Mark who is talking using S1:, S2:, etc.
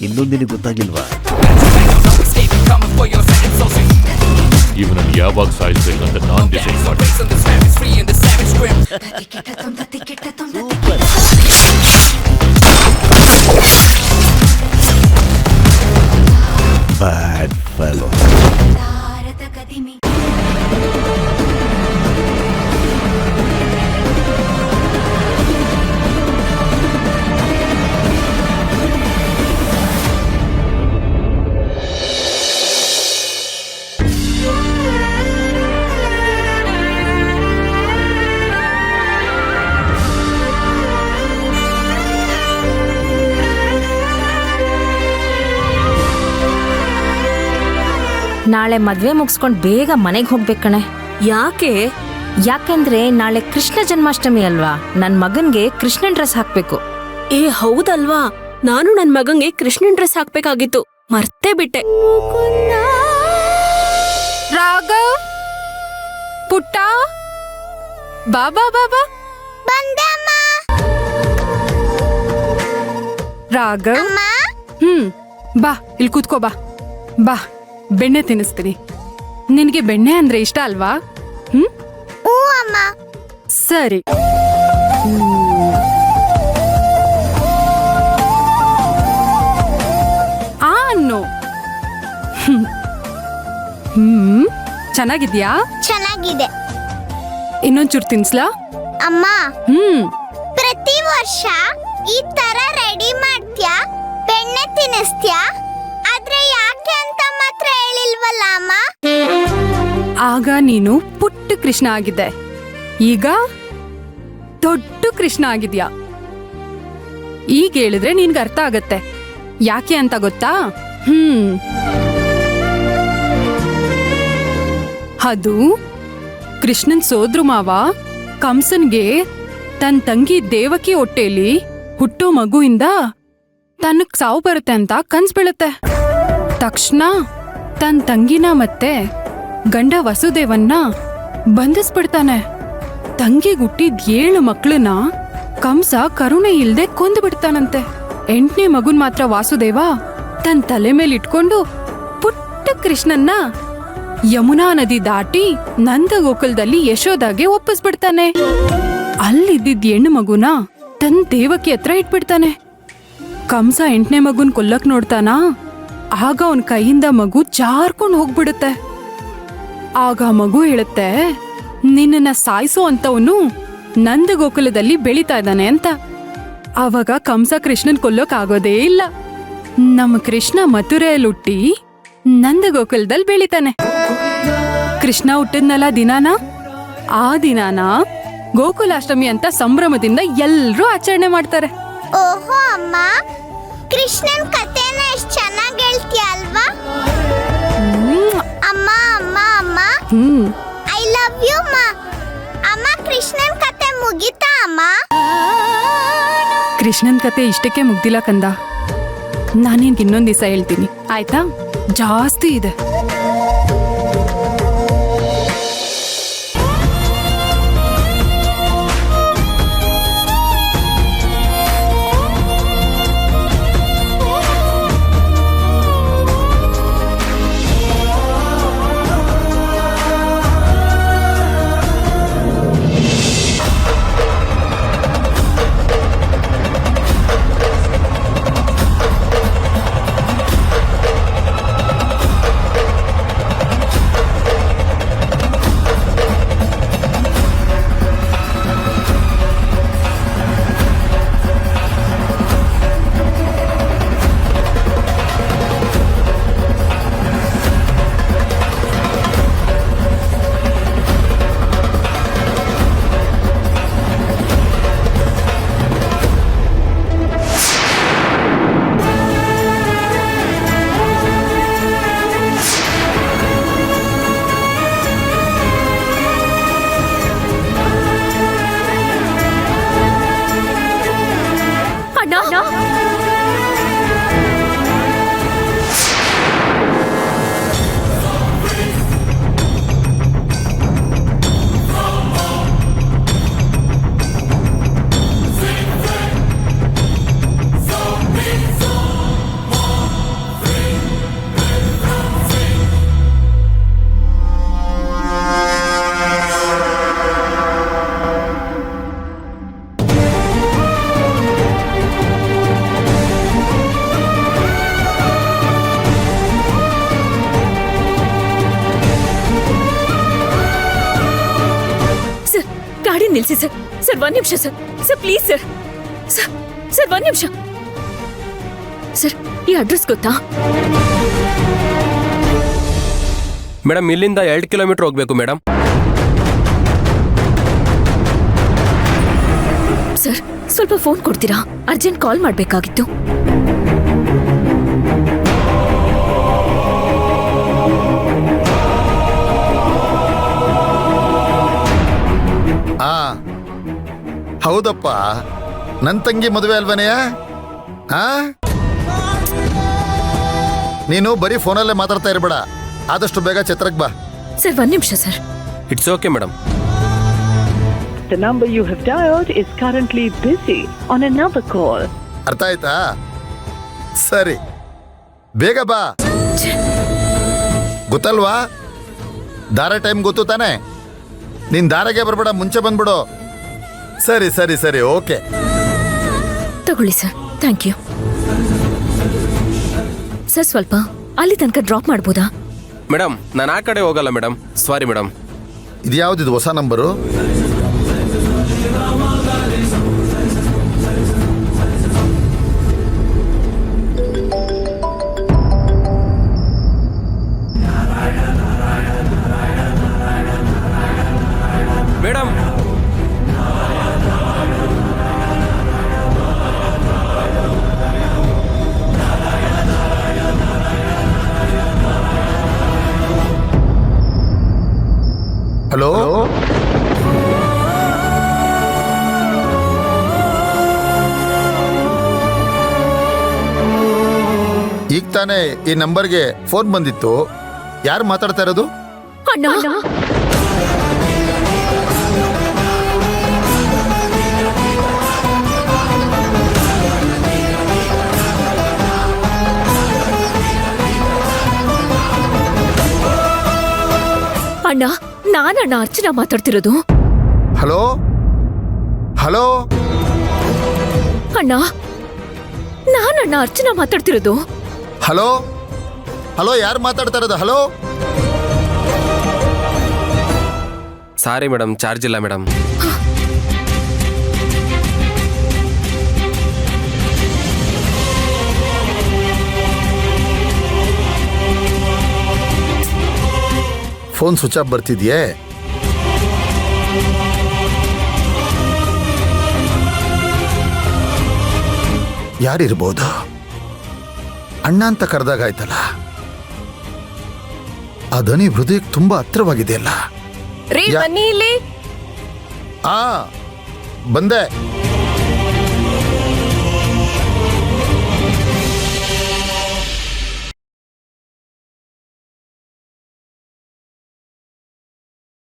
S1: ಇನ್ನೂ ನಿನಗೆ ಗೊತ್ತಾಗಿಲ್ವಾ?
S2: ಇವನನ್ನು ಯಾವಾಗ ಸಾಯಿಸ್ಬೇಕಂತ ನಾನು ಡಿಸೈಡ್ ಮಾಡಿ.
S1: Bad fellow.
S3: ನಾಳೆ ಮದ್ವೆ ಮುಗಿಸ್ಕೊಂಡು ಬೇಗ ಮನೆಗೆ ಹೋಗ್ಬೇಕು ಕಣೆ.
S4: ಯಾಕೆ?
S3: ಯಾಕಂದ್ರೆ ನಾಳೆ ಕೃಷ್ಣ ಜನ್ಮಾಷ್ಟಮಿ ಅಲ್ವಾ, ನನ್ ಮಗನ್ಗೆ ಕೃಷ್ಣನ್ ಡ್ರೆಸ್ ಹಾಕ್ಬೇಕು.
S4: ಏ ಹೌದಲ್ವಾ, ನಾನು ನನ್ ಮಗಂಗೆ ಕೃಷ್ಣನ್ ಡ್ರೆಸ್ ಹಾಕ್ಬೇಕಾಗಿತ್ತು, ಮರ್ತೇ ಬಿಟ್ಟೆ.
S5: ರಾಘವ್, ಪುಟ್ಟ, ಬಾಬಾ ಬಾಬಾ ರಾಘವ್, ಬಾ ಇಲ್ಲಿ ಕೂತ್ಕೋ. ಬಾ ಬಾ, ಬೆಣ್ಣೆ ತಿನ್ನಿಸ್ತೀನಿ. ನಿನಗೆ ಬೆಣ್ಣೆ ಅಂದ್ರೆ ಇಷ್ಟ ಅಲ್ವಾ? ಸರಿ. ಅನ್ನು ಚೆನ್ನಾಗಿದ್ಯಾ?
S6: ಚೆನ್ನಾಗಿದೆ.
S5: ಇನ್ನೊಂಚೂರು ತಿನ್ಸ್ಲಾ?
S6: ಅಮ್ಮ, ಪ್ರತಿ ವರ್ಷ ಈ ತರ ರೆಡಿ ಮಾಡ್ತ್ಯಾ, ಬೆಣ್ಣೆ ತಿನ್ನಿಸ್ತ್ಯಾ, ಆದ್ರೆ ಯಾಕೆ ಅಂತ ಮಾತ್ರ ಹೇಳಿಲ್ವಲ್ಲ ಅಮ್ಮ?
S5: ಆಗ ನೀನು ಪುಟ್ಟ ಕೃಷ್ಣ ಆಗಿದ್ದೆ, ಈಗ ದೊಡ್ಡ ಕೃಷ್ಣ ಆಗಿದ್ಯಾ. ಈಗ ಹೇಳಿದ್ರೆ ನಿನ್ಗೆ ಅರ್ಥ ಆಗತ್ತೆ ಯಾಕೆ ಅಂತ ಗೊತ್ತಾ? ಅದು ಕೃಷ್ಣನ್ ಸೋದ್ರು ಮಾವ ಕಂಸನ್ಗೆ ತನ್ನ ತಂಗಿ ದೇವಕಿ ಹೊಟ್ಟೆಲಿ ಹುಟ್ಟೋ ಮಗುವಿಂದ ತನ್ನಕ್ ಸಾವು ಬರುತ್ತೆ ಅಂತ ಕನ್ಸ್ ಬೀಳುತ್ತೆ. ತಕ್ಷಣ ತನ್ನ ತಂಗಿನ ಮತ್ತೆ ಗಂಡ ವಸುದೇವನ್ನ ಬಂಧಿಸ್ಬಿಡ್ತಾನೆ. ತಂಗಿಗ್ ಹುಟ್ಟಿದ 7 ಮಕ್ಳನ್ನ ಕಂಸ ಕರುಣೆ ಇಲ್ದೆ ಕೊಂದು ಬಿಡ್ತಾನಂತೆ. 8ನೇ ಮಗುನ್ ಮಾತ್ರ ವಾಸುದೇವ ತನ್ನ ತಲೆ ಮೇಲೆ ಇಟ್ಕೊಂಡು ಪುಟ್ಟ ಕೃಷ್ಣನ್ನ ಯಮುನಾ ನದಿ ದಾಟಿ ನಂದ ಗೋಕುಲದಲ್ಲಿ ಯಶೋದಾಗೆ ಒಪ್ಪಿಸ್ಬಿಡ್ತಾನೆ. ಅಲ್ಲಿದ್ದಿದ್ 8 ಮಗುನ ತನ್ನ ದೇವಕಿ ಹತ್ರ ಇಟ್ಬಿಡ್ತಾನೆ. ಕಂಸ 8ನೇ ಮಗುನ್ ಕೊಲ್ಲಕ್ ನೋಡ್ತಾನಾ, ಆಗ ಅವನ್ ಕೈಯಿಂದ ಮಗು ಜಾರ್ಕೊಂಡ್ ಹೋಗ್ಬಿಡುತ್ತೆ. ಆಗ ಮಗು ಹೇಳುತ್ತೆ, ನಿನ್ನ ಸಾಯಿಸೋ ಅಂತವನು ನಂದ ಗೋಕುಲದಲ್ಲಿ ಬೆಳೀತಾ ಇದ್ದಾನೆ ಅಂತ. ಆವಾಗ ಕಂಸ ಕೃಷ್ಣನ್ ಕೊಲ್ಲೋಕ್ ಆಗೋದೇ ಇಲ್ಲ. ನಮ್ಮ ಕೃಷ್ಣ ಮಥುರೆಯಲ್ಲಿ ಹುಟ್ಟಿ ನಂದ ಗೋಕುಲದಲ್ಲಿ ಬೆಳಿತಾನೆ. ಕೃಷ್ಣ ಹುಟ್ಟಿದ್ನಲ್ಲ ದಿನಾನ, ಆ ದಿನಾನ ಗೋಕುಲಾಷ್ಟಮಿ ಅಂತ ಸಂಭ್ರಮದಿಂದ ಎಲ್ರೂ ಆಚರಣೆ ಮಾಡ್ತಾರೆ.
S6: ಓಹೋ ಅಮ್ಮ, ಕೃಷ್ಣನ್ ಕಥೆನ ಎಷ್ಟು ಚೆನ್ನಾಗಿ ಹೇಳ್ತೀಯ ಅಲ್ವಾ? ಅಮ್ಮ ಅಮ್ಮ ಅಮ್ಮ, ಐ ಲವ್ ಯು ಅಮ್ಮ. ಅಮ್ಮ, ಕೃಷ್ಣನ್ ಕಥೆ ಮುಗಿತಾ ಅಮ್ಮ?
S5: ಕೃಷ್ಣನ್ ಕತೆ ಇಷ್ಟಕ್ಕೆ ಮುಗ್ದಿಲ್ಲ ಕಂದ, ನಾನೇನ್ಗೆ ಇನ್ನೊಂದ್ ದಿವಸ ಹೇಳ್ತೀನಿ ಆಯ್ತಾ? ಜಾಸ್ತಿ ಇದೆ.
S4: ನಿಲ್ಸಿ ಸರ್. ಸರ್ ಒಂದ್ ನಿಮಿಷ sir. Sir please sir. Sir sir ಒಂದ್ ನಿಮಿಷ ಸರ್. ಈ ಅಡ್ರೆಸ್ ಗೊತ್ತಾ?
S7: ಮೇಡಮ್ ಇಲ್ಲಿಂದ 2 ಕಿಲೋಮೀಟರ್ ಹೋಗ್ಬೇಕು ಮೇಡಮ್.
S4: ಸರ್ ಸ್ವಲ್ಪ ಫೋನ್ ಕೊಡ್ತೀರಾ? ಅರ್ಜೆಂಟ್ ಕಾಲ್ ಮಾಡ್ಬೇಕಾಗಿತ್ತು.
S8: ಆ ಹೌದಪ್ಪ, ನನ್ನ ತಂಗಿ ಮದುವೆ ಅಲ್ವನೆಯ? ಹಾ, ನೀನು ಬರೀ ಫೋನಲ್ಲೇ ಮಾತಾಡ್ತಾ ಇರಬೇಡ, ಆದಷ್ಟು ಬೇಗ ಛತ್ರಕ್ಕೆ ಬಾ.
S4: ಸರ್ ಒಂದ್ ನಿಮಿಷ sir.
S7: It's okay madam.
S9: The number you have dialed is currently busy on another call.
S8: ಅರ್ಥ ಆಯ್ತಾ? ಸರಿ, ಬೇಗ ಬಾ. ಗೊತ್ತಲ್ವಾ, ದಾರ ಟೈಮ್ ಗೊತ್ತು ತಾನೆ? ನೀನ್ ದಾರಗೆ ಬರ್ಬೇಡ, ಮುಂಚೆ ಬಂದ್ಬಿಡು. ಸರಿ ಸರಿ ಸರಿ, ಓಕೆ.
S4: ತಗೊಳ್ಳಿ ಸರ್. Thank you sir. ಸ್ವಲ್ಪ ಅಲ್ಲಿ ತನಕ ಡ್ರಾಪ್ ಮಾಡ್ಬೋದಾ?
S7: ಮೇಡಮ್ ನಾನು ಆ ಕಡೆ ಹೋಗಲ್ಲ ಮೇಡಮ್, ಸಾರಿ ಮೇಡಮ್.
S8: ಇದು ಯಾವ್ದಿದು ಹೊಸ ನಂಬರು?
S7: ಮೇಡಮ್
S8: ಹಲೋ, ಈಗ ತಾನೇ ಈ ನಂಬರ್ಗೆ ಫೋನ್ ಬಂದಿತ್ತು. ಯಾರು ಮಾತಾಡ್ತಾ ಇರೋದು?
S4: ಅಣ್ಣ, ಅಣ್ಣ ನಾನಣ್ಣ ಅರ್ಚನಾ ಮಾತಾಡ್ತಿರೋದು.
S8: ಹಲೋ ಹಲೋ,
S4: ಅಣ್ಣ ನಾನಣ್ಣ ಅರ್ಚನಾ ಮಾತಾಡ್ತಿರೋದು.
S8: ಹಲೋ ಹಲೋ, ಯಾರು ಮಾತಾಡ್ತಾ ಇರೋದು? ಹಲೋ,
S7: ಸಾರಿ ಮೇಡಮ್, ಚಾರ್ಜ್ ಇಲ್ಲ ಮೇಡಮ್.
S8: ಫೋನ್ ಸ್ವಿಚ್ ಆಫ್ ಬರ್ತಿದ್ಯೇ? ಯಾರಿರ್ಬೋದು? ಅಣ್ಣ ಅಂತ ಕರೆದಾಗಾಯ್ತಲ್ಲ, ಆ ಧ್ವನಿ ಹೃದಯಕ್ಕೆ ತುಂಬಾ ಹತ್ರವಾಗಿದೆಯಲ್ಲ.
S4: ರೀ ಬನ್ನಿ ಇಲ್ಲಿ.
S8: ಆ ಬಂದೆ.